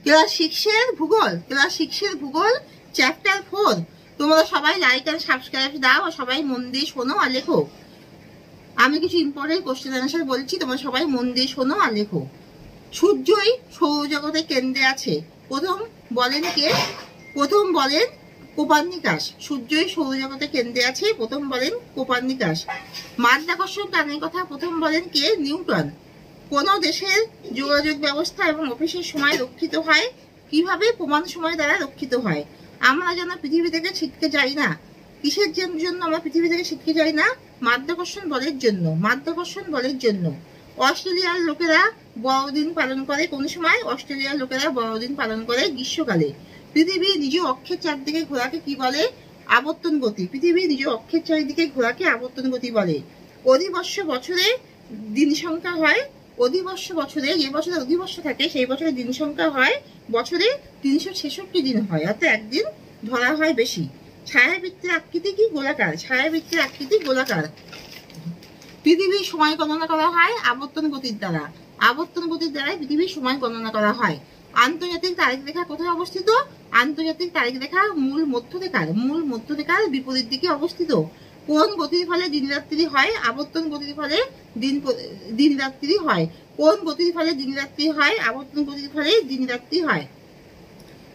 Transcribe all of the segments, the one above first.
Class 6 এর ভূগোল chapter 4। তোমরা সবাই লাইক আর সাবস্ক্রাইব দাও আর সবাই মন দিয়ে শোনো আর লেখো। আমি কিছু ইম্পর্টেন্ট কোশ্চেন আনসার বলছি, তোমরা সবাই মন দিয়ে শোনো আর লেখো। সূর্যই সৌরজগতের কেন্দ্রে আছে, প্রথম বলেন কে? প্রথম বলেন কোপার্নিকাস। সূর্যই সৌরজগতের কেন্দ্রে আছে, প্রথম বলেন কোপার্নিকাস। মাধ্যাকর্ষণ টানের কথা প্রথম বলেন কে? নিউটন। কোন দেশের যোগাযোগ ব্যবস্থা এবং অফিসের সময় রক্ষিত হয় কিভাবে? প্রমাণ সময় দ্বারা রক্ষিত হয়। আমরা যেন পৃথিবী থেকে ছিটকে যাই না। কিসের জন্য আমরা পৃথিবী থেকে ছিটকে যাই না? মাধ্যাকর্ষণ বলের জন্য। মাধ্যাকর্ষণ বলের জন্য। অস্ট্রেলিয়ার লোকেরা বড়দিন পালন করে কোন সময়? অস্ট্রেলিয়ার লোকেরা বড়দিন পালন করে গ্রীষ্মকালে। পৃথিবী নিজ অক্ষের চারদিকে ঘোরাকে কি বলে? আবর্তন গতি। পৃথিবী নিজ অক্ষের চারিদিকে ঘোরাকে আবর্তন গতি বলে। অধিবর্ষ বছরে দিন সংখ্যা হয়, অধিবর্ষ বছরে যে বছরে অধিবর্ষ থাকে সেই বছরে দিন সংখ্যা হয় বছরে 366 দিন হয়, অর্থাৎ একদিন ধরা হয় বেশি। ছায়াবৃত্তের আকৃতি কি? গোলাকার। ছায়াবৃত্তের আকৃতি গোলাকার। পৃথিবীর সময় গণনা করা হয় আবর্তন গতির দ্বারা। আবর্তন গতির দ্বারাই পৃথিবীর সময় গণনা করা হয়। আন্তর্জাতিক তারিখ রেখা কোথায় অবস্থিত? আন্তর্জাতিক তারিখ রেখা মূল মধ্যরেখার বিপরীত দিকে অবস্থিত। কোন গতির ফলে দিন রাত্রি হয়? আবর্তন গতির ফলে দিন রাত্রি হয়। কোন গতির ফলে দিন রাত্রি হয়? আবর্তন গতির ফলে দিন রাত্রি হয়।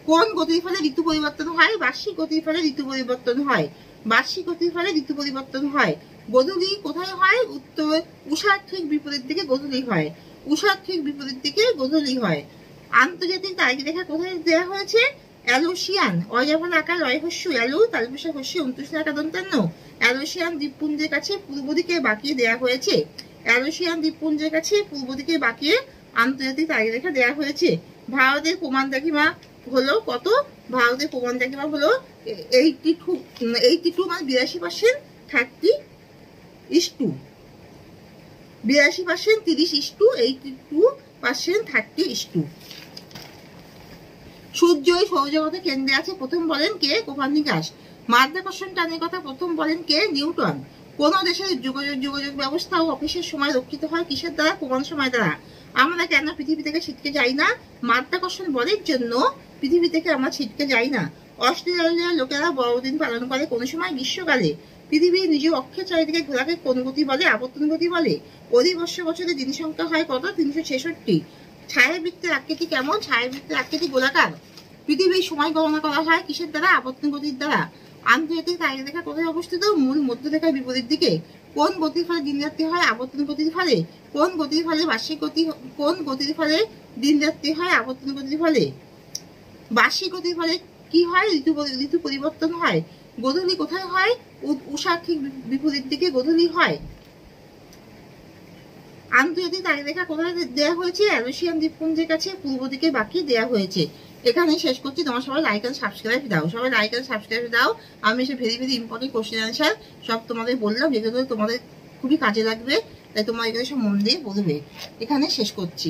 কোন গতির ফলে ঋতু পরিবর্তন হয়? বার্ষিক গতির ফলে ঋতু পরিবর্তন হয়। বার্ষিক গতির ফলে ঋতু পরিবর্তন হয়। গোধূলি কোথায় হয়? উত্তর উষার ঠিক বিপরীত দিকে গোধূলি হয়। উষার ঠিক বিপরীত দিকে গোধূলি হয়। আন্তর্জাতিক তারিখ রেখা কোথায় দেওয়া হয়েছে? অ্যালোসিয়ান। অজাবন আকার রয়হস্য অ্যালো তালবিষা হস্য 29 অ্যালোসিয়ান দ্বীপপুঞ্জের কাছে পূর্ব দিকে বাঁকিয়ে দেওয়া হয়েছে। অ্যালোসিয়ান দ্বীপপুঞ্জের কাছে পূর্ব দিকে বাঁকিয়ে আন্তর্জাতিক তারিখ রেখা দেওয়া হয়েছে। ভারতের প্রমাণ দ্রাঘিমা হলো কত? ভারতের প্রমাণ দ্রাঘিমা হলো 82 মানে 82%, 30:2। 82% 30:2, 82% 30:2। সূর্যই সৌরজগতের কেন্দ্রে আছে, প্রথম বলেন কে? কোপার্নিকাস। মাধ্যাকর্ষণ টানের কথা প্রথম বলেন কে? নিউটন। কোন দেশের যোগাযোগ ব্যবস্থা ও অফিসের সময় রক্ষিত হয় কিসের দ্বারা? প্রমাণ সময় দ্বারা। আমরা কেন পৃথিবী থেকে ছিটকে যাই না? মাধ্যাকর্ষণ বলের জন্য পৃথিবী থেকে আমরা ছিটকে যাই না। অস্ট্রেলিয়ার লোকেরা বড়দিন পালন করে কোন সময়? গ্রীষ্মকালে। পৃথিবীর নিজ অক্ষের চারিদিকে ঘোরাকে কোন গতি বলে? আবর্তন গতি বলে। অধিবর্ষ বছরে দিন সংখ্যা হয় কত? 366। ছায়াবৃত্তের আকৃতি কেমন? ছায়াবৃত্তের আকৃতি গোলাকার। পৃথিবীর সময় গণনা করা হয় কিসের দ্বারা? আবর্তন গতির দ্বারা। আন্তর্জাতিক তারিখ রেখা কোথায় অবস্থিত? মূল মধ্যরেখার বিপরীত দিকে। কোন গতির ফলে দিন রাত্রি হয়? আবর্তন গতির ফলে। কোন গতির ফলে বার্ষিক গতি? কোন গতির ফলে দিন রাত্রি হয়? আবর্তন গতির ফলে। বার্ষিক গতির ফলে কি হয়? ঋতু পরিবর্তন হয়। গোধূলি কোথায় হয়? উষার ঠিক বিপরীত দিকে গোধূলি হয়। আন্তর্জাতিক তারিখ রেখা কোথায় দেওয়া হয়েছে? অ্যালোসিয়ান দ্বীপপুঞ্জের কাছে পূর্ব দিকে বাঁকিয়ে দেওয়া হয়েছে। এখানে শেষ করছি। তোমরা সবাই লাইক আর সাবস্ক্রাইব দাও, সবাই লাইক আর সাবস্ক্রাইব দাও। আমি সে ভেরি ইম্পর্টেন্ট কোশ্চেন আনসার সব তোমাদের বললাম, যেগুলো তোমাদের খুবই কাজে লাগবে, তাই তোমরা এগুলো সব মন দিয়ে বলবে। এখানে শেষ করছি।